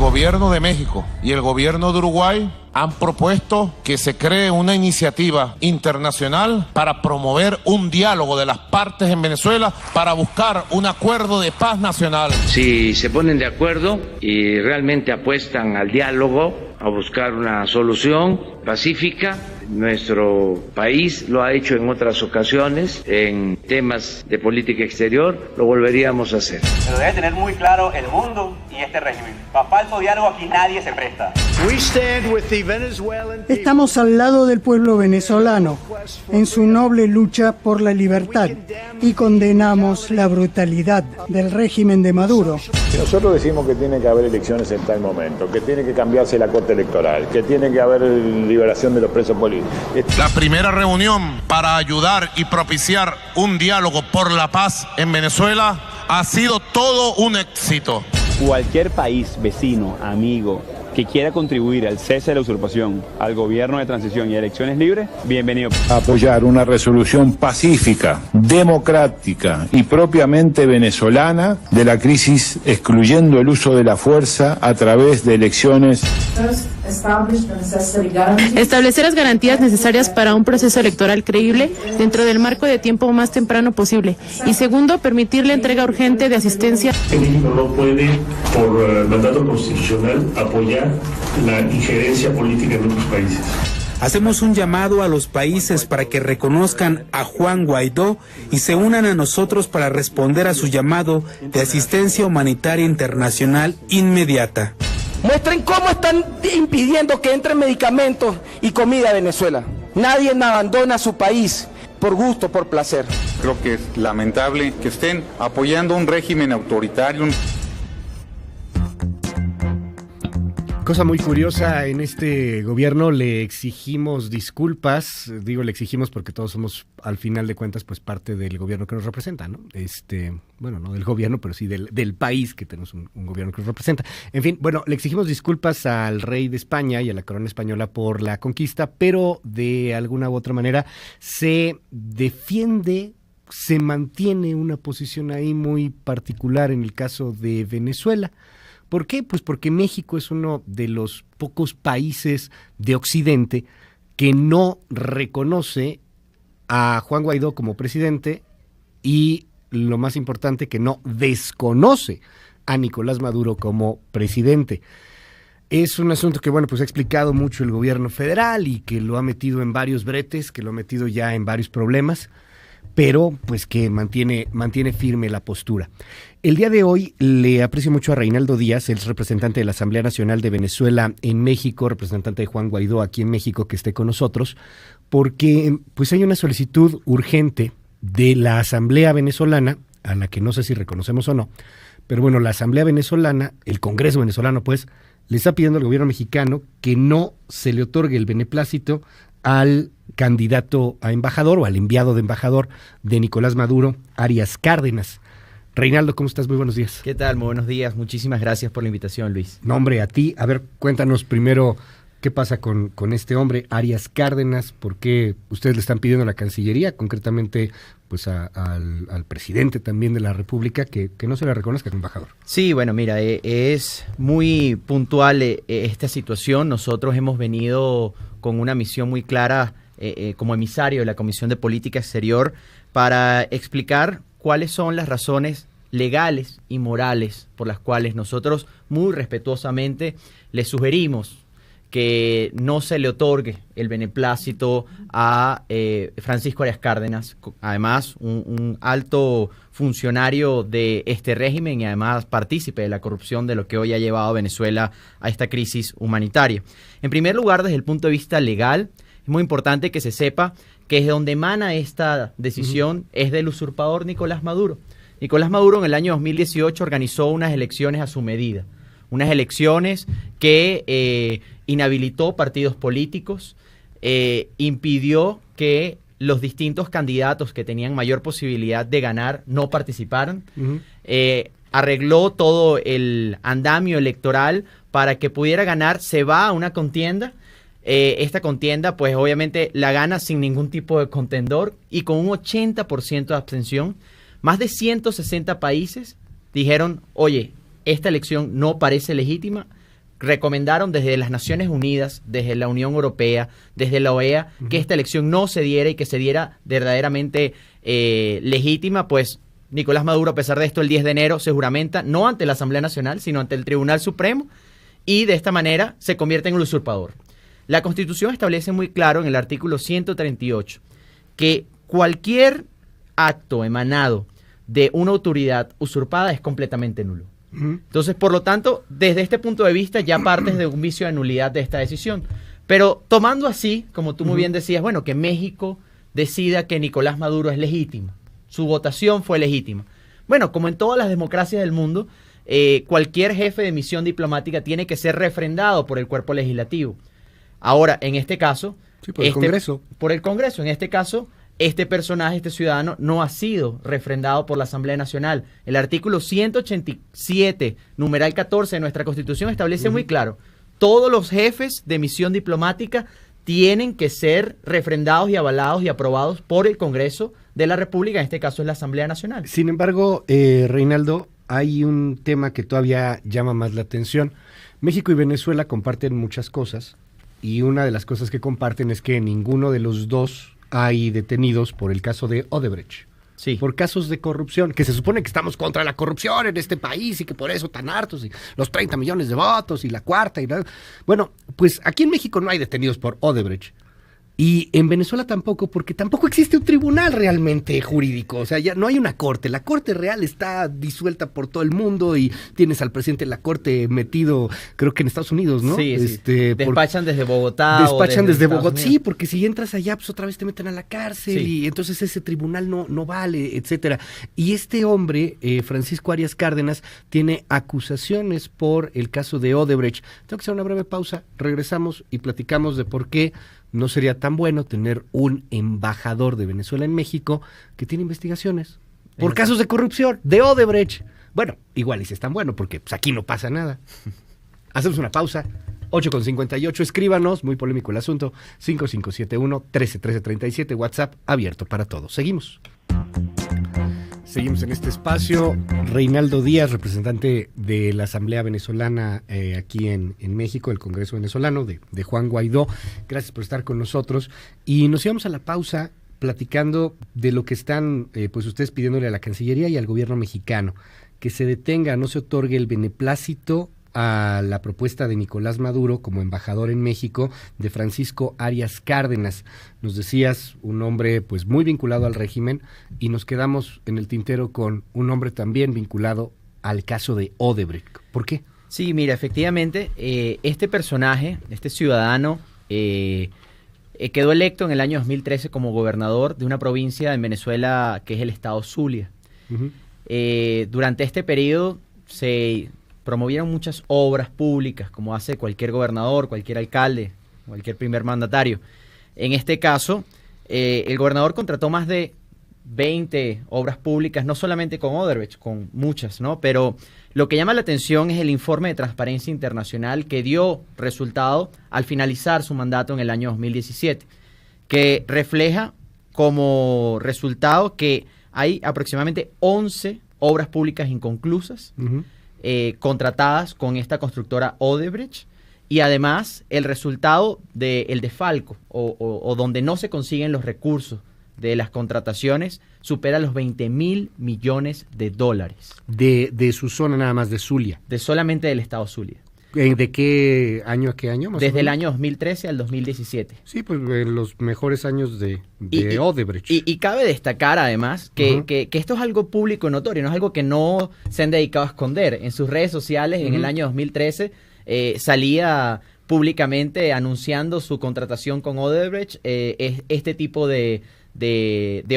gobierno de México y el gobierno de Uruguay han propuesto que se cree una iniciativa internacional para promover un diálogo de las partes en Venezuela para buscar un acuerdo de paz nacional. Si se ponen de acuerdo y realmente apuestan al diálogo, a buscar una solución pacífica, nuestro país lo ha hecho en otras ocasiones en temas de política exterior, lo volveríamos a hacer. Pero debe tener muy claro el mundo y este régimen. Para falso diálogo aquí nadie se presta. Estamos al lado del pueblo venezolano en su noble lucha por la libertad y condenamos la brutalidad del régimen de Maduro. Nosotros decimos que tiene que haber elecciones en tal momento, que tiene que cambiarse la corte electoral, que tiene que haber liberación de los presos políticos. La primera reunión para ayudar y propiciar un diálogo por la paz en Venezuela ha sido todo un éxito. Cualquier país vecino, amigo, que quiera contribuir al cese de la usurpación, al gobierno de transición y a elecciones libres, bienvenido. Apoyar una resolución pacífica, democrática y propiamente venezolana de la crisis, excluyendo el uso de la fuerza a través de elecciones. Establecer las garantías necesarias para un proceso electoral creíble dentro del marco de tiempo más temprano posible. Y segundo, permitir la entrega urgente de asistencia. México no puede, por mandato constitucional, apoyar la injerencia política en otros países. Hacemos un llamado a los países para que reconozcan a Juan Guaidó y se unan a nosotros para responder a su llamado de asistencia humanitaria internacional inmediata. Muestren cómo están impidiendo que entren medicamentos y comida a Venezuela. Nadie abandona su país por gusto, por placer. Creo que es lamentable que estén apoyando un régimen autoritario. Cosa muy curiosa, en este gobierno le exigimos disculpas, digo le exigimos porque todos somos al final de cuentas pues parte del gobierno que nos representa, ¿no? Bueno, no del gobierno, pero sí del país que tenemos un gobierno que nos representa. En fin, bueno, le exigimos disculpas al rey de España y a la corona española por la conquista, pero de alguna u otra manera se defiende, se mantiene una posición ahí muy particular en el caso de Venezuela. ¿Por qué? Pues porque México es uno de los pocos países de Occidente que no reconoce a Juan Guaidó como presidente y, lo más importante, que no desconoce a Nicolás Maduro como presidente. Es un asunto que, bueno, pues ha explicado mucho el gobierno federal y que lo ha metido en varios bretes, que lo ha metido ya en varios problemas, pero pues que mantiene firme la postura. El día de hoy le aprecio mucho a Reinaldo Díaz, el representante de la Asamblea Nacional de Venezuela en México, representante de Juan Guaidó aquí en México, que esté con nosotros, porque pues hay una solicitud urgente de la Asamblea Venezolana, a la que no sé si reconocemos o no, pero bueno, la Asamblea Venezolana, el Congreso venezolano pues, le está pidiendo al gobierno mexicano que no se le otorgue el beneplácito al candidato a embajador o al enviado de embajador de Nicolás Maduro, Arias Cárdenas. Reinaldo, ¿cómo estás? Muy buenos días. ¿Qué tal? Muy buenos días. Muchísimas gracias por la invitación, Luis. No, hombre, a ti. A ver, cuéntanos primero qué pasa con este hombre, Arias Cárdenas, por qué ustedes le están pidiendo a la Cancillería, concretamente pues al presidente también de la República, que no se le reconozca como embajador. Sí, bueno, mira, es muy puntual esta situación. Nosotros hemos venido con una misión muy clara como emisario de la Comisión de Política Exterior para explicar cuáles son las razones legales y morales por las cuales nosotros muy respetuosamente le sugerimos que no se le otorgue el beneplácito a Francisco Arias Cárdenas, además un alto funcionario de este régimen y además partícipe de la corrupción de lo que hoy ha llevado a Venezuela a esta crisis humanitaria. En primer lugar, desde el punto de vista legal, es muy importante que se sepa que es de donde emana esta decisión es del usurpador Nicolás Maduro. Nicolás Maduro en el año 2018 organizó unas elecciones a su medida, unas elecciones que inhabilitó partidos políticos, impidió que los distintos candidatos que tenían mayor posibilidad de ganar no participaran, arregló todo el andamio electoral para que pudiera ganar, se va a una contienda. Esta contienda pues obviamente la gana sin ningún tipo de contendor y con un 80% de abstención. Más de 160 países dijeron, oye, esta elección no parece legítima, recomendaron desde las Naciones Unidas, desde la Unión Europea, desde la OEA, que esta elección no se diera y que se diera verdaderamente legítima, pues Nicolás Maduro, a pesar de esto, el 10 de enero se juramenta no ante la Asamblea Nacional, sino ante el Tribunal Supremo, y de esta manera se convierte en un usurpador. La Constitución establece muy claro en el artículo 138 que cualquier acto emanado de una autoridad usurpada es completamente nulo. Entonces, por lo tanto, desde este punto de vista ya partes de un vicio de nulidad de esta decisión. Pero tomando así, como tú muy bien decías, bueno, que México decida que Nicolás Maduro es legítimo, su votación fue legítima. Bueno, como en todas las democracias del mundo, cualquier jefe de misión diplomática tiene que ser refrendado por el cuerpo legislativo. Ahora, en este caso... Sí, por el Congreso. Por el Congreso. En este caso, este personaje, este ciudadano, no ha sido refrendado por la Asamblea Nacional. El artículo 187, numeral 14 de nuestra Constitución establece muy claro, todos los jefes de misión diplomática tienen que ser refrendados y avalados y aprobados por el Congreso de la República, en este caso es la Asamblea Nacional. Sin embargo, Reinaldo, hay un tema que todavía llama más la atención. México y Venezuela comparten muchas cosas, y una de las cosas que comparten es que ninguno de los dos hay detenidos por el caso de Odebrecht. Sí. Por casos de corrupción, que se supone que estamos contra la corrupción en este país y que por eso tan hartos, y los 30 millones de votos y la cuarta y la... Bueno, pues aquí en México no hay detenidos por Odebrecht. Y en Venezuela tampoco, porque tampoco existe un tribunal realmente jurídico. O sea, ya no hay una corte. La corte real está disuelta por todo el mundo y tienes al presidente de la corte metido, creo que en Estados Unidos, ¿no? Sí, despachan desde Bogotá. Despachan desde Bogotá, sí, porque si entras allá, pues otra vez te meten a la cárcel y entonces ese tribunal no vale, etcétera. Y este hombre, Francisco Arias Cárdenas, tiene acusaciones por el caso de Odebrecht. Tengo que hacer una breve pausa, regresamos y platicamos de por qué no sería tan bueno tener un embajador de Venezuela en México que tiene investigaciones por casos de corrupción de Odebrecht. Bueno, igual y si es tan bueno, porque pues, aquí no pasa nada. Hacemos una pausa. 8:58, escríbanos, muy polémico el asunto. 5571-131337, WhatsApp abierto para todos. Seguimos en este espacio. Reinaldo Díaz, representante de la Asamblea Venezolana aquí en México, el Congreso Venezolano, de Juan Guaidó. Gracias por estar con nosotros. Y nos íbamos a la pausa platicando de lo que están pues ustedes pidiéndole a la Cancillería y al gobierno mexicano, que se detenga, no se otorgue el beneplácito a la propuesta de Nicolás Maduro como embajador en México de Francisco Arias Cárdenas. Nos decías, un hombre pues muy vinculado al régimen, y nos quedamos en el tintero con un hombre también vinculado al caso de Odebrecht. ¿Por qué? Sí, mira, efectivamente, este personaje, este ciudadano, quedó electo en el año 2013 como gobernador de una provincia en Venezuela que es el estado Zulia. Durante este periodo se promovieron muchas obras públicas, como hace cualquier gobernador, cualquier alcalde, cualquier primer mandatario. En este caso, el gobernador contrató más de 20 obras públicas, no solamente con Odebrecht, con muchas, ¿no? Pero lo que llama la atención es el informe de Transparencia Internacional que dio resultado al finalizar su mandato en el año 2017, que refleja como resultado que hay aproximadamente 11 obras públicas inconclusas, contratadas con esta constructora Odebrecht, y además el resultado del desfalco o donde no se consiguen los recursos de las contrataciones supera los $20,000 millones. De su zona nada más, de Zulia. De solamente del estado Zulia. ¿De qué año a qué año? Desde el año 2013 al 2017. Sí, pues los mejores años de Odebrecht. Y cabe destacar además que esto es algo público y notorio, no es algo que no se han dedicado a esconder. En sus redes sociales en el año 2013 salía públicamente anunciando su contratación con Odebrecht, este tipo de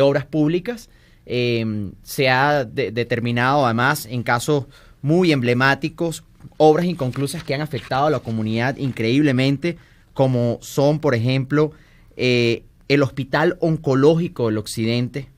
obras públicas. Se ha determinado además en casos muy emblemáticos obras inconclusas que han afectado a la comunidad increíblemente, como son, por ejemplo, el Hospital Oncológico del Occidente,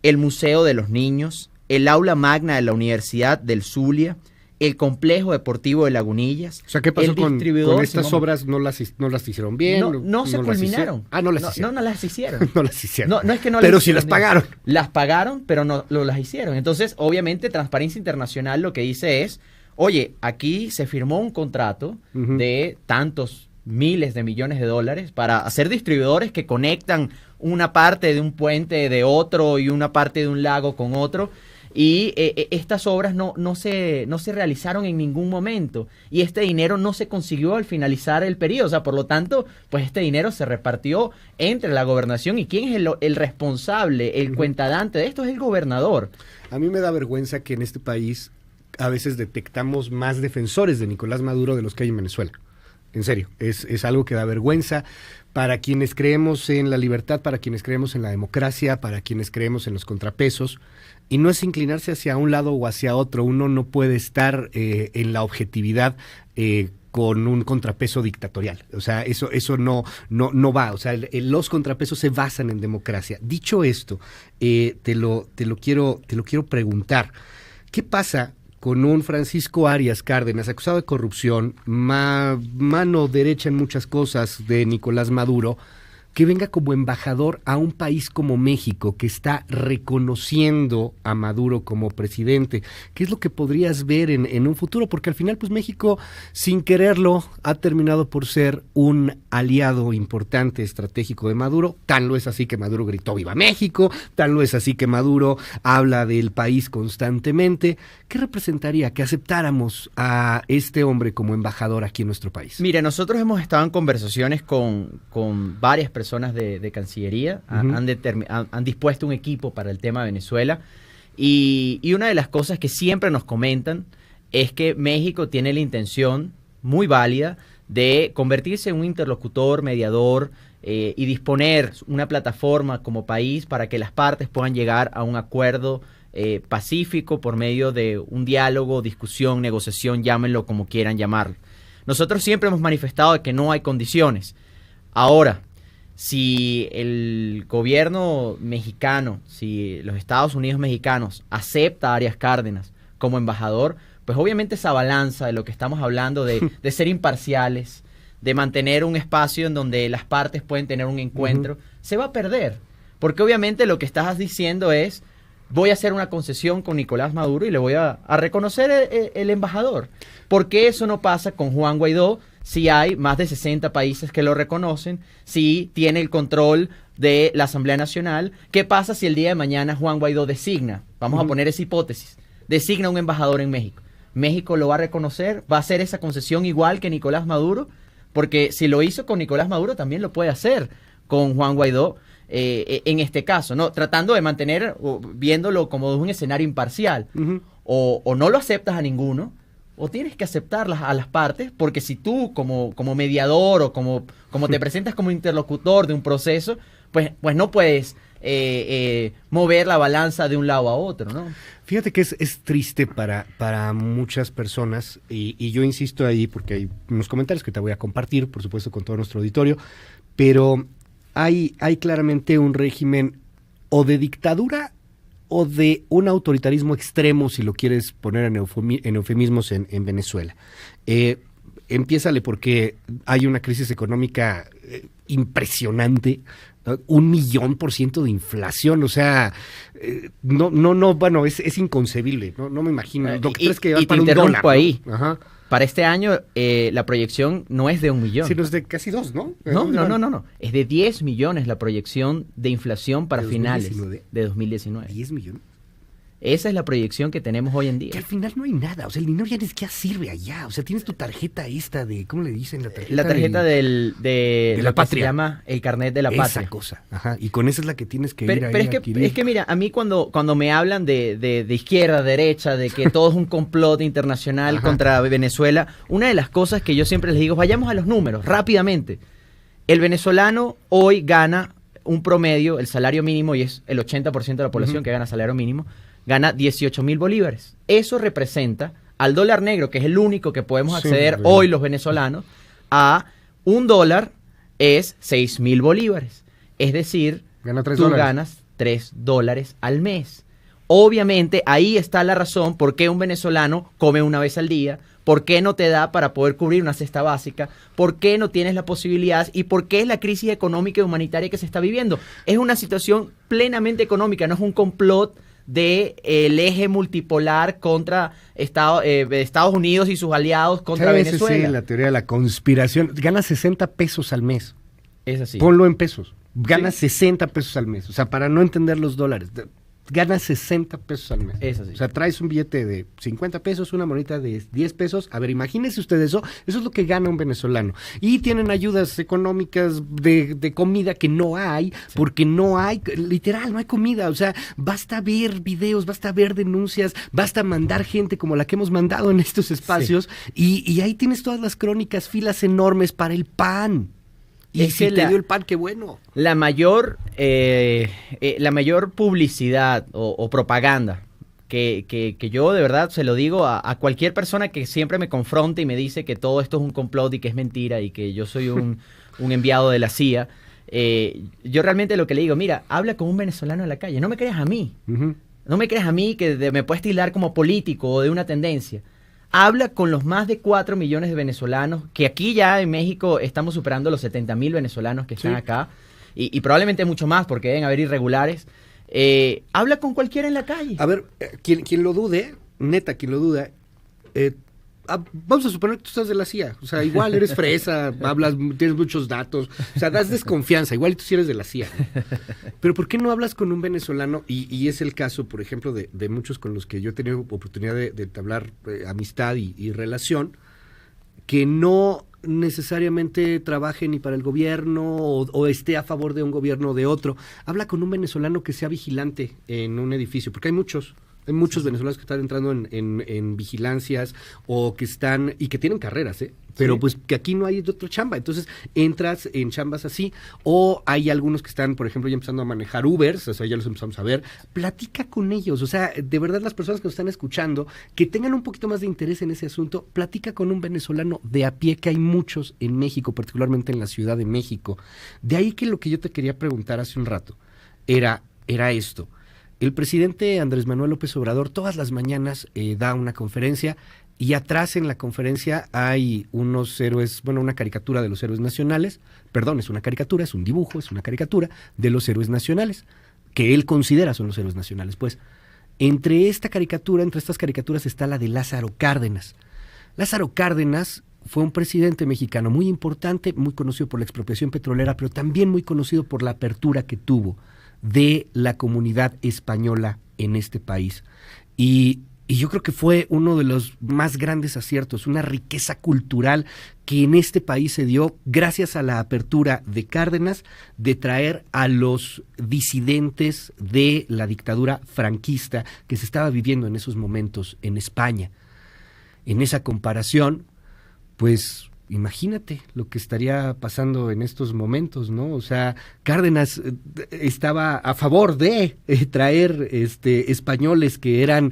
el Museo de los Niños, el Aula Magna de la Universidad del Zulia, el Complejo Deportivo de Lagunillas. O sea, ¿qué pasó con estas obras? ¿No las hicieron bien? No se culminaron. No las hicieron. No las hicieron. No las hicieron. No es que no pero las sí las pagaron. Las pagaron, pero no las hicieron. Entonces, obviamente, Transparencia Internacional lo que dice es, oye, aquí se firmó un contrato de tantos miles de millones de dólares para hacer distribuidores que conectan una parte de un puente de otro y una parte de un lago con otro. Y estas obras no se realizaron en ningún momento. Y este dinero no se consiguió al finalizar el periodo. O sea, por lo tanto, pues este dinero se repartió entre la gobernación. ¿Y quién es el responsable, el cuentadante de esto? Es el gobernador. A mí me da vergüenza que en este país a veces detectamos más defensores de Nicolás Maduro de los que hay en Venezuela. En serio, es algo que da vergüenza para quienes creemos en la libertad, para quienes creemos en la democracia, para quienes creemos en los contrapesos. Y no es inclinarse hacia un lado o hacia otro. Uno no puede estar en la objetividad con un contrapeso dictatorial. O sea, eso no va. O sea, los contrapesos se basan en democracia. Dicho esto, te lo quiero preguntar. ¿Qué pasa con un Francisco Arias Cárdenas acusado de corrupción, mano derecha en muchas cosas de Nicolás Maduro, que venga como embajador a un país como México, que está reconociendo a Maduro como presidente? ¿Qué es lo que podrías ver en un futuro? Porque al final, pues México, sin quererlo, ha terminado por ser un aliado importante, estratégico de Maduro. Tan lo es así que Maduro gritó ¡Viva México! Tan lo es así que Maduro habla del país constantemente. ¿Qué representaría que aceptáramos a este hombre como embajador aquí en nuestro país? Mire, nosotros hemos estado en conversaciones con varias personas de Cancillería, han dispuesto un equipo para el tema de Venezuela, y una de las cosas que siempre nos comentan es que México tiene la intención muy válida de convertirse en un interlocutor, mediador, y disponer una plataforma como país para que las partes puedan llegar a un acuerdo pacífico por medio de un diálogo, discusión, negociación, llámenlo como quieran llamarlo. Nosotros siempre hemos manifestado de que no hay condiciones. Ahora, si el gobierno mexicano, si los Estados Unidos mexicanos acepta a Arias Cárdenas como embajador, pues obviamente esa balanza de lo que estamos hablando de ser imparciales, de mantener un espacio en donde las partes pueden tener un encuentro, se va a perder. Porque obviamente lo que estás diciendo es, voy a hacer una concesión con Nicolás Maduro y le voy a reconocer el embajador. ¿Por qué eso no pasa con Juan Guaidó? Si hay más de 60 países que lo reconocen, si tiene el control de la Asamblea Nacional. ¿Qué pasa si el día de mañana Juan Guaidó designa, vamos a poner esa hipótesis, designa un embajador en México? ¿México lo va a reconocer? ¿Va a hacer esa concesión igual que Nicolás Maduro? Porque si lo hizo con Nicolás Maduro, también lo puede hacer con Juan Guaidó, en este caso, ¿no? Tratando de mantener, viéndolo como un escenario imparcial. O no lo aceptas a ninguno, o tienes que aceptarlas a las partes, porque si tú como mediador o como te presentas como interlocutor de un proceso, pues no puedes mover la balanza de un lado a otro, ¿no? Fíjate que es triste para muchas personas, y yo insisto ahí porque hay unos comentarios que te voy a compartir, por supuesto, con todo nuestro auditorio, pero hay claramente un régimen o de dictadura o de un autoritarismo extremo, si lo quieres poner en eufemismos, en Venezuela. Empiézale porque hay una crisis económica impresionante, 1,000,000% de inflación, o sea, bueno, es inconcebible, no me imagino. Y te interrumpo ahí. Ajá. Para este año la proyección no es de 1 millón. Sino es de casi 2, ¿no? No. Es de 10 millones la proyección de inflación para finales de 2019. 10 millones. Esa es la proyección que tenemos hoy en día. Que al final no hay nada, o sea, el dinero ya ni siquiera sirve allá, o sea, tienes tu tarjeta esta de, ¿cómo le dicen? La tarjeta de la patria. Se llama el carnet de la patria. Esa cosa, ajá, y con esa es la que tienes que ir pero es que mira, a mí cuando me hablan de izquierda, derecha, de que todo es un complot internacional contra Venezuela, una de las cosas que yo siempre les digo, vayamos a los números, rápidamente. El venezolano hoy gana un promedio, el salario mínimo, y es el 80% de la población que gana salario mínimo, gana 18,000 bolívares. Eso representa al dólar negro, que es el único que podemos acceder hoy los venezolanos, a $1 es 6,000 bolívares. Es decir, tú ganas $3 al mes. Obviamente, ahí está la razón por qué un venezolano come una vez al día, por qué no te da para poder cubrir una cesta básica, por qué no tienes la posibilidad y por qué es la crisis económica y humanitaria que se está viviendo. Es una situación plenamente económica, no es un complot del eje multipolar contra Estados Unidos y sus aliados contra Venezuela. Sí, la teoría de la conspiración. Gana 60 pesos al mes. Es así. Ponlo en pesos. Gana 60 pesos al mes. O sea, para no entender los dólares. Gana 60 pesos al mes. Es así. O sea, traes un billete de 50 pesos, una monedita de 10 pesos. A ver, imagínense ustedes eso. Eso es lo que gana un venezolano. Y tienen ayudas económicas de comida que no hay, porque no hay, literal, no hay comida. O sea, basta ver videos, basta ver denuncias, basta mandar gente como la que hemos mandado en estos espacios. Y ahí tienes todas las crónicas, filas enormes para el pan. Y si te dio el pan, qué bueno. La mayor publicidad o propaganda que yo de verdad se lo digo a cualquier persona que siempre me confronte y me dice que todo esto es un complot y que es mentira y que yo soy un enviado de la CIA, yo realmente lo que le digo, mira, habla con un venezolano en la calle, no me creas a mí. No me creas a mí que me puedes tildar como político o de una tendencia. Habla con los más de 4 millones de venezolanos, que aquí ya en México estamos superando los 70,000 venezolanos que están acá, y probablemente mucho más porque deben haber irregulares. Habla con cualquiera en la calle. A ver, quien lo dude, neta, quien lo duda, vamos a suponer que tú estás de la CIA, o sea, igual eres fresa, hablas, tienes muchos datos, o sea, das desconfianza, igual tú sí eres de la CIA, ¿no? Pero ¿por qué no hablas con un venezolano? Y es el caso, por ejemplo, de muchos con los que yo he tenido oportunidad de entablar amistad y relación, que no necesariamente trabaje ni para el gobierno o esté a favor de un gobierno o de otro. Habla con un venezolano que sea vigilante en un edificio, porque hay muchos venezolanos que están entrando en vigilancias o que están, y que tienen carreras, pero pues que aquí no hay otra chamba. Entonces entras en chambas así, o hay algunos que están, por ejemplo, ya empezando a manejar Ubers, o sea, ya los empezamos a ver. Platica con ellos, o sea, de verdad las personas que nos están escuchando, que tengan un poquito más de interés en ese asunto, platica con un venezolano de a pie, que hay muchos en México, particularmente en la Ciudad de México. De ahí que lo que yo te quería preguntar hace un rato era esto. El presidente Andrés Manuel López Obrador todas las mañanas da una conferencia, y atrás en la conferencia hay unos héroes, bueno, una caricatura de los héroes nacionales, perdón, es una caricatura, es un dibujo, es una caricatura de los héroes nacionales, que él considera son los héroes nacionales. Pues entre estas caricaturas está la de Lázaro Cárdenas. Lázaro Cárdenas fue un presidente mexicano muy importante, muy conocido por la expropiación petrolera, pero también muy conocido por la apertura que tuvo de la comunidad española en este país. Y yo creo que fue uno de los más grandes aciertos, una riqueza cultural que en este país se dio gracias a la apertura de Cárdenas de traer a los disidentes de la dictadura franquista que se estaba viviendo en esos momentos en España. En esa comparación, pues imagínate lo que estaría pasando en estos momentos, ¿no? O sea, Cárdenas estaba a favor de traer españoles que eran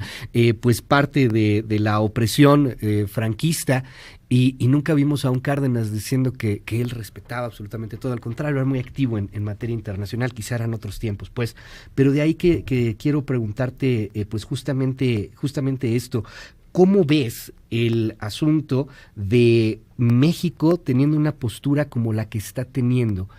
pues parte de la opresión franquista, y nunca vimos a un Cárdenas diciendo que él respetaba absolutamente todo. Al contrario, era muy activo en materia internacional, quizá eran otros tiempos, pues. Pero de ahí que quiero preguntarte pues justamente esto. ¿Cómo ves el asunto de México teniendo una postura como la que está teniendo,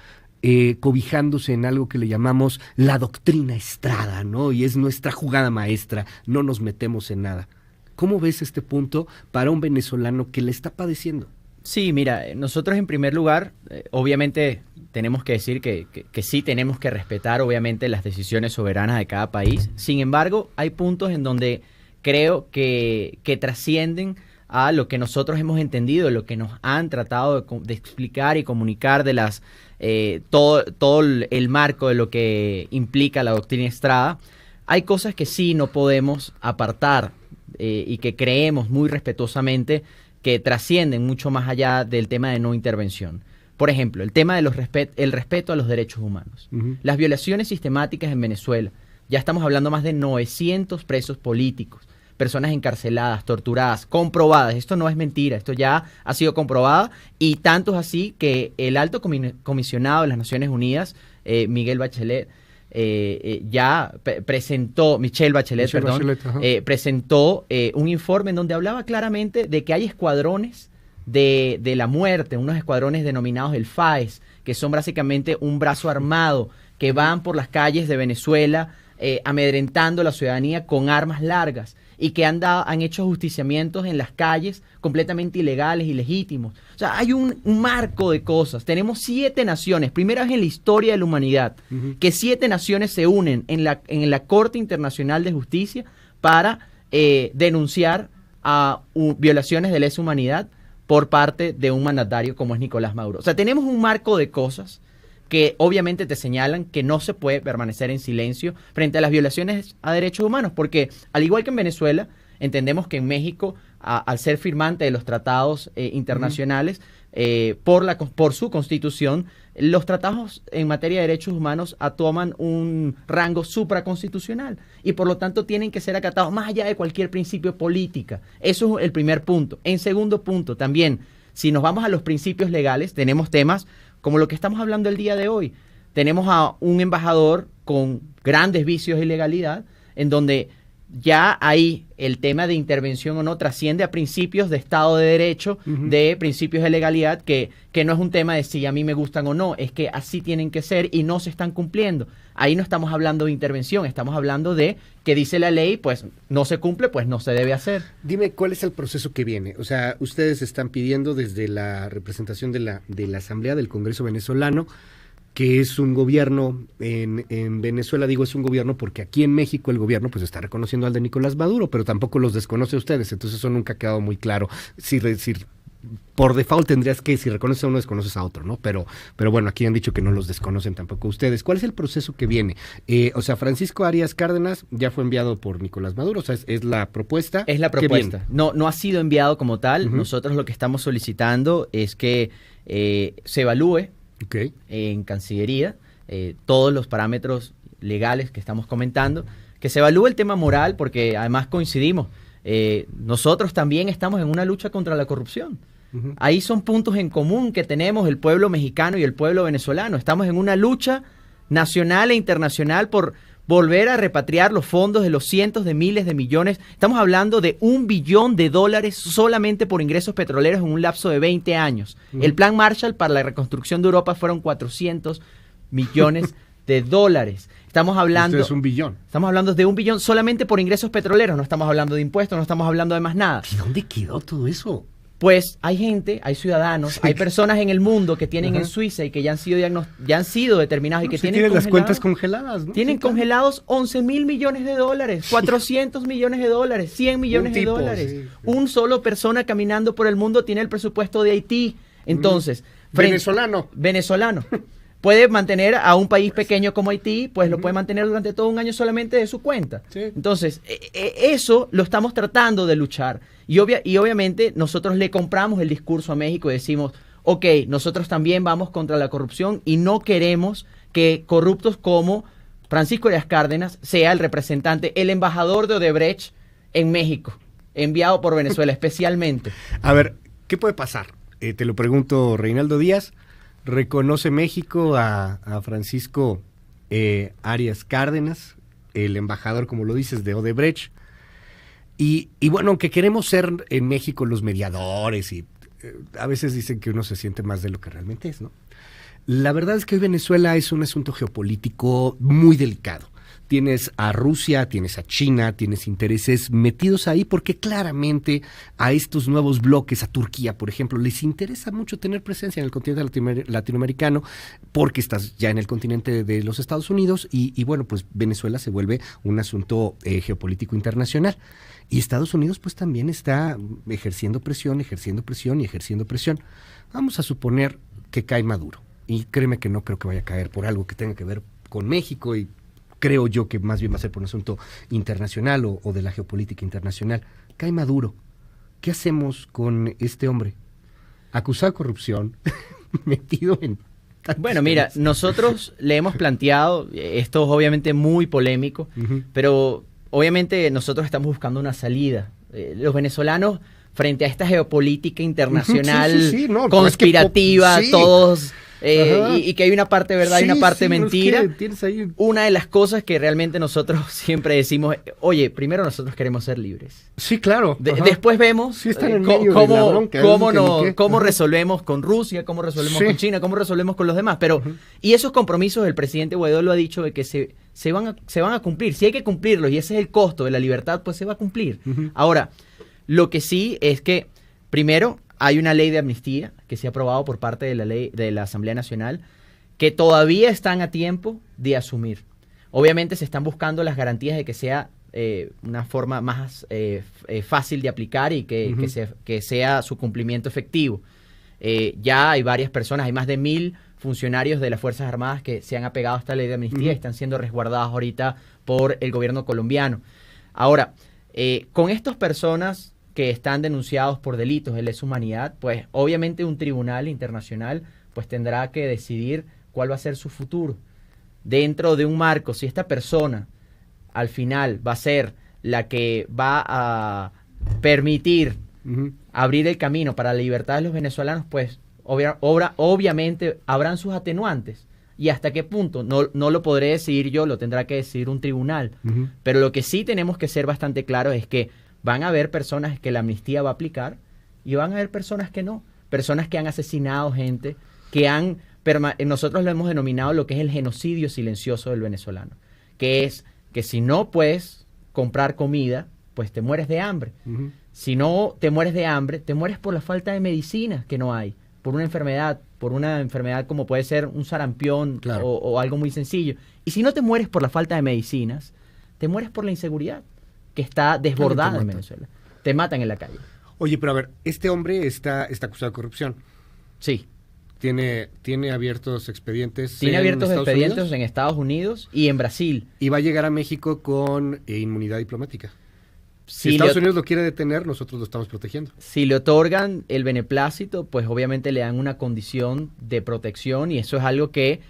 cobijándose en algo que le llamamos la doctrina Estrada, ¿no? Y es nuestra jugada maestra, no nos metemos en nada. ¿Cómo ves este punto para un venezolano que le está padeciendo? Sí, mira, nosotros en primer lugar, obviamente tenemos que decir que sí tenemos que respetar, obviamente, las decisiones soberanas de cada país. Sin embargo, hay puntos en donde creo que trascienden a lo que nosotros hemos entendido, lo que nos han tratado de explicar y comunicar de todo el marco de lo que implica la doctrina Estrada. Hay cosas que sí no podemos apartar y que creemos muy respetuosamente que trascienden mucho más allá del tema de no intervención. Por ejemplo, el tema de el respeto a los derechos humanos. Las violaciones sistemáticas en Venezuela. Ya estamos hablando más de 900 presos políticos, personas encarceladas, torturadas, comprobadas. Esto no es mentira, esto ya ha sido comprobado, y tanto es así que el alto comisionado de las Naciones Unidas, Michelle Bachelet, presentó un informe en donde hablaba claramente de que hay escuadrones de la muerte, unos escuadrones denominados el FAES, que son básicamente un brazo armado que van por las calles de Venezuela amedrentando a la ciudadanía con armas largas y que han hecho justiciamientos en las calles completamente ilegales, ilegítimos. O sea, hay un marco de cosas. Tenemos 7 naciones, primera vez en la historia de la humanidad, que 7 naciones se unen en la Corte Internacional de Justicia para denunciar a violaciones de lesa humanidad por parte de un mandatario como es Nicolás Maduro. O sea, tenemos un marco de cosas que obviamente te señalan que no se puede permanecer en silencio frente a las violaciones a derechos humanos, porque al igual que en Venezuela, entendemos que en México, al ser firmante de los tratados internacionales, por su constitución, los tratados en materia de derechos humanos toman un rango supraconstitucional y por lo tanto tienen que ser acatados más allá de cualquier principio política. Eso es el primer punto. En segundo punto, también, si nos vamos a los principios legales, tenemos temas como lo que estamos hablando el día de hoy. Tenemos a un embajador con grandes vicios de ilegalidad, en donde ya ahí el tema de intervención o no trasciende a principios de Estado de Derecho, de principios de legalidad, que no es un tema de si a mí me gustan o no, es que así tienen que ser y no se están cumpliendo. Ahí no estamos hablando de intervención, estamos hablando de que dice la ley, pues no se cumple, pues no se debe hacer. Dime, ¿cuál es el proceso que viene? O sea, ustedes están pidiendo desde la representación de la Asamblea del Congreso venezolano, que es un gobierno en Venezuela, digo es un gobierno porque aquí en México el gobierno pues está reconociendo al de Nicolás Maduro, pero tampoco los desconoce a ustedes, entonces eso nunca ha quedado muy claro. Si por default tendrías que, si reconoces a uno, desconoces a otro, ¿no? Pero bueno, aquí han dicho que no los desconocen tampoco ustedes. ¿Cuál es el proceso que viene? O sea, Francisco Arias Cárdenas ya fue enviado por Nicolás Maduro, o sea, es la propuesta. Es la propuesta. No ha sido enviado como tal. Nosotros lo que estamos solicitando es que se evalúe en Cancillería todos los parámetros legales que estamos comentando, que se evalúe el tema moral, porque además coincidimos. Nosotros también estamos en una lucha contra la corrupción. Ahí son puntos en común que tenemos el pueblo mexicano y el pueblo venezolano. Estamos en una lucha nacional e internacional por volver a repatriar los fondos de los cientos de miles de millones. Estamos hablando de $1 billón solamente por ingresos petroleros en un lapso de 20 años. El plan Marshall para la reconstrucción de Europa fueron 400 millones de dólares. Estamos hablando... Esto es $1 billón. Estamos hablando de $1 billón solamente por ingresos petroleros. No estamos hablando de impuestos, no estamos hablando de más nada. ¿Y dónde quedó todo eso? Pues hay gente, hay ciudadanos, hay personas en el mundo que tienen en Suiza y que ya han sido determinados y que tienen las cuentas congeladas, ¿no? Tienen congelados 11,000 millones de dólares, 400 millones de dólares, 100 millones de dólares. Sí. Un solo persona caminando por el mundo tiene el presupuesto de Haití. Entonces, venezolano. Puede mantener a un país pequeño como Haití, pues lo puede mantener durante todo un año solamente de su cuenta. Sí. Entonces, eso lo estamos tratando de luchar. Y obviamente nosotros le compramos el discurso a México y decimos, ok, nosotros también vamos contra la corrupción y no queremos que corruptos como Francisco Arias Cárdenas sea el representante, el embajador de Odebrecht en México, enviado por Venezuela especialmente. A ver, ¿qué puede pasar? Te lo pregunto, Reinaldo Díaz. ¿Reconoce México a Francisco Arias Cárdenas, el embajador, como lo dices, de Odebrecht? Y bueno, aunque queremos ser en México los mediadores y a veces dicen que uno se siente más de lo que realmente es, ¿no? La verdad es que hoy Venezuela es un asunto geopolítico muy delicado. Tienes a Rusia, tienes a China, tienes intereses metidos ahí porque claramente a estos nuevos bloques, a Turquía, por ejemplo, les interesa mucho tener presencia en el continente latinoamericano porque estás ya en el continente de los Estados Unidos y bueno, pues Venezuela se vuelve un asunto geopolítico internacional. Y Estados Unidos pues también está ejerciendo presión. Vamos a suponer que cae Maduro. Y créeme que no creo que vaya a caer por algo que tenga que ver con México y creo yo que más bien va a ser por un asunto internacional o de la geopolítica internacional. Cae Maduro. ¿Qué hacemos con este hombre? Acusado de corrupción, metido en... Bueno, mira, nosotros le hemos planteado, esto es obviamente muy polémico, pero obviamente nosotros estamos buscando una salida. Los venezolanos, frente a esta geopolítica internacional conspirativa, todos y que hay una parte verdad y una parte mentira. Ahí... Una de las cosas que realmente nosotros siempre decimos, oye, primero nosotros queremos ser libres. Sí, claro. Después vemos cómo resolvemos con Rusia, cómo resolvemos con China, cómo resolvemos con los demás. Pero y esos compromisos, el presidente Guaidó lo ha dicho, de que se van a cumplir. Si hay que cumplirlos y ese es el costo de la libertad, pues se va a cumplir. Ahora, lo que sí es que, primero, hay una ley de amnistía que se ha aprobado por parte de la Asamblea Nacional, que todavía están a tiempo de asumir. Obviamente se están buscando las garantías de que sea una forma más fácil de aplicar y que sea su cumplimiento efectivo. Ya hay varias personas, hay más de 1000 funcionarios de las Fuerzas Armadas que se han apegado a esta ley de amnistía y están siendo resguardados ahorita por el gobierno colombiano. Ahora, con estas personas que están denunciados por delitos de lesa humanidad, pues obviamente un tribunal internacional pues tendrá que decidir cuál va a ser su futuro. Dentro de un marco, si esta persona al final va a ser la que va a permitir abrir el camino para la libertad de los venezolanos, pues obviamente habrán sus atenuantes. Y hasta qué punto, no lo podré decidir yo, lo tendrá que decidir un tribunal. Pero lo que sí tenemos que ser bastante claros es que van a haber personas que la amnistía va a aplicar y van a haber personas que no. Personas que han asesinado gente, nosotros lo hemos denominado lo que es el genocidio silencioso del venezolano. Que es que si no puedes comprar comida, pues te mueres de hambre. Si no te mueres de hambre, te mueres por la falta de medicinas que no hay, por una enfermedad como puede ser un sarampión o algo muy sencillo. Y si no te mueres por la falta de medicinas, te mueres por la inseguridad que está desbordada en Venezuela. Te matan en la calle. Oye, pero a ver, este hombre está acusado de corrupción. Sí. Tiene abiertos expedientes. Tiene abiertos expedientes en Estados Unidos y en Brasil. Y va a llegar a México con inmunidad diplomática. Si Estados Unidos lo quiere detener, nosotros lo estamos protegiendo. Si le otorgan el beneplácito, pues obviamente le dan una condición de protección y eso es algo que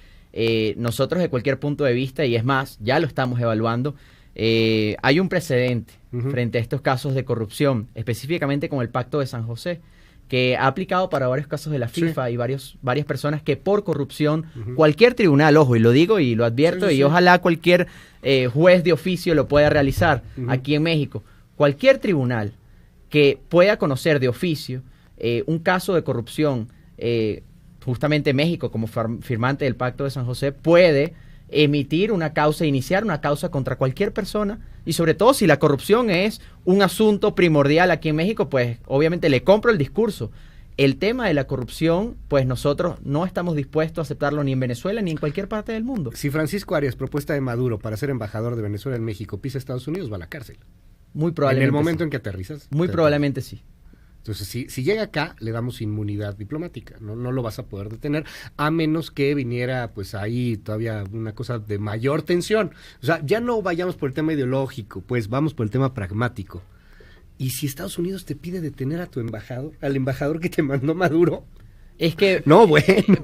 nosotros de cualquier punto de vista, y es más, ya lo estamos evaluando, hay un precedente frente a estos casos de corrupción, específicamente con el Pacto de San José, que ha aplicado para varios casos de la FIFA y varias personas que por corrupción, cualquier tribunal, ojo, y lo digo y lo advierto, y ojalá cualquier juez de oficio lo pueda realizar aquí en México. Cualquier tribunal que pueda conocer de oficio un caso de corrupción, justamente México como firmante del Pacto de San José, puede emitir una causa, iniciar una causa contra cualquier persona, y sobre todo si la corrupción es un asunto primordial aquí en México, pues obviamente le compro el discurso. El tema de la corrupción, pues nosotros no estamos dispuestos a aceptarlo ni en Venezuela ni en cualquier parte del mundo. Si Francisco Arias, propuesta de Maduro para ser embajador de Venezuela en México, pisa a Estados Unidos, va a la cárcel. Muy probablemente. En el momento en que aterrizas. Muy probablemente sí. Entonces, si llega acá, le damos inmunidad diplomática, no lo vas a poder detener, a menos que viniera, pues ahí todavía una cosa de mayor tensión. O sea, ya no vayamos por el tema ideológico, pues vamos por el tema pragmático. Y si Estados Unidos te pide detener a tu embajador, al embajador que te mandó Maduro... Es que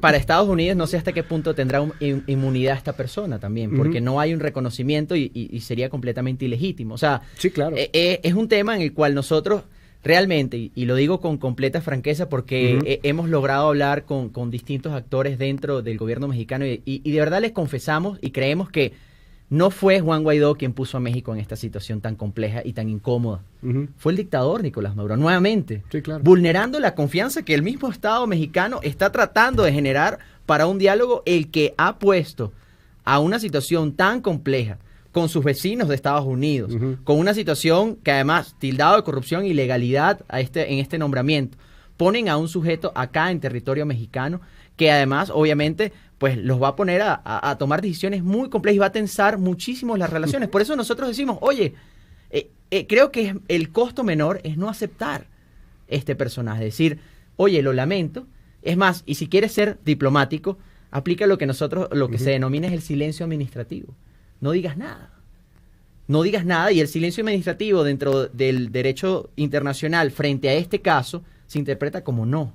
para Estados Unidos no sé hasta qué punto tendrá inmunidad esta persona también, porque no hay un reconocimiento y sería completamente ilegítimo. O sea, sí, claro. Es un tema en el cual nosotros realmente, y lo digo con completa franqueza porque hemos logrado hablar con distintos actores dentro del gobierno mexicano y de verdad les confesamos y creemos que no fue Juan Guaidó quien puso a México en esta situación tan compleja y tan incómoda. Fue el dictador Nicolás Maduro, nuevamente, vulnerando la confianza que el mismo Estado mexicano está tratando de generar para un diálogo, el que ha puesto a una situación tan compleja con sus vecinos de Estados Unidos, con una situación que además, tildado de corrupción y ilegalidad en este nombramiento, ponen a un sujeto acá en territorio mexicano que además, obviamente, pues los va a poner a tomar decisiones muy complejas y va a tensar muchísimo las relaciones. Por eso nosotros decimos, oye, creo que el costo menor es no aceptar este personaje. Decir, oye, lo lamento. Es más, y si quieres ser diplomático, aplica lo que se denomina es el silencio administrativo. No digas nada. No digas nada, y el silencio administrativo dentro del derecho internacional frente a este caso se interpreta como no.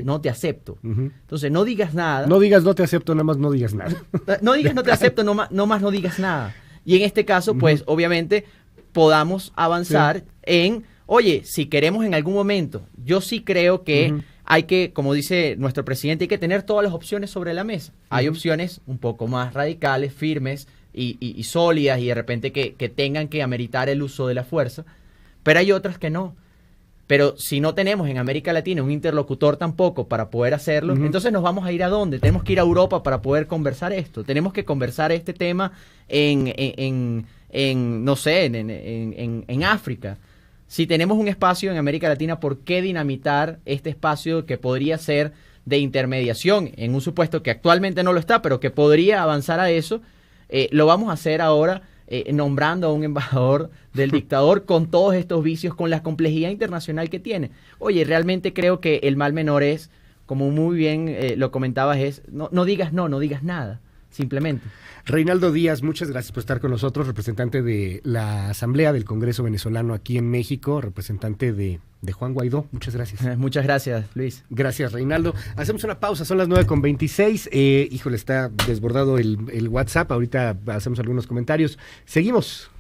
No te acepto. Entonces, no digas nada. No digas no te acepto, nada más no digas nada. No digas no te acepto, no más no digas nada. Y en este caso, pues, obviamente, podamos avanzar en, oye, si queremos en algún momento, yo sí creo que hay que, como dice nuestro presidente, hay que tener todas las opciones sobre la mesa. Hay opciones un poco más radicales, firmes y sólidas, y de repente que tengan que ameritar el uso de la fuerza, pero hay otras que no. Pero si no tenemos en América Latina un interlocutor tampoco para poder hacerlo, entonces nos vamos a ir ¿a dónde? Tenemos que ir a Europa para poder conversar esto. Tenemos que conversar este tema en África. Si tenemos un espacio en América Latina, ¿por qué dinamitar este espacio que podría ser de intermediación en un supuesto que actualmente no lo está, pero que podría avanzar a eso? Lo vamos a hacer ahora nombrando a un embajador del dictador con todos estos vicios, con la complejidad internacional que tiene. Oye, realmente creo que el mal menor es, como muy bien lo comentabas, es no digas no digas nada, simplemente. Reinaldo Díaz, muchas gracias por estar con nosotros, representante de la Asamblea del Congreso Venezolano aquí en México, representante de Juan Guaidó. Muchas gracias. Muchas gracias, Luis. Gracias, Reinaldo. Hacemos una pausa, son las 9:26. Híjole, está desbordado el WhatsApp. Ahorita hacemos algunos comentarios. Seguimos.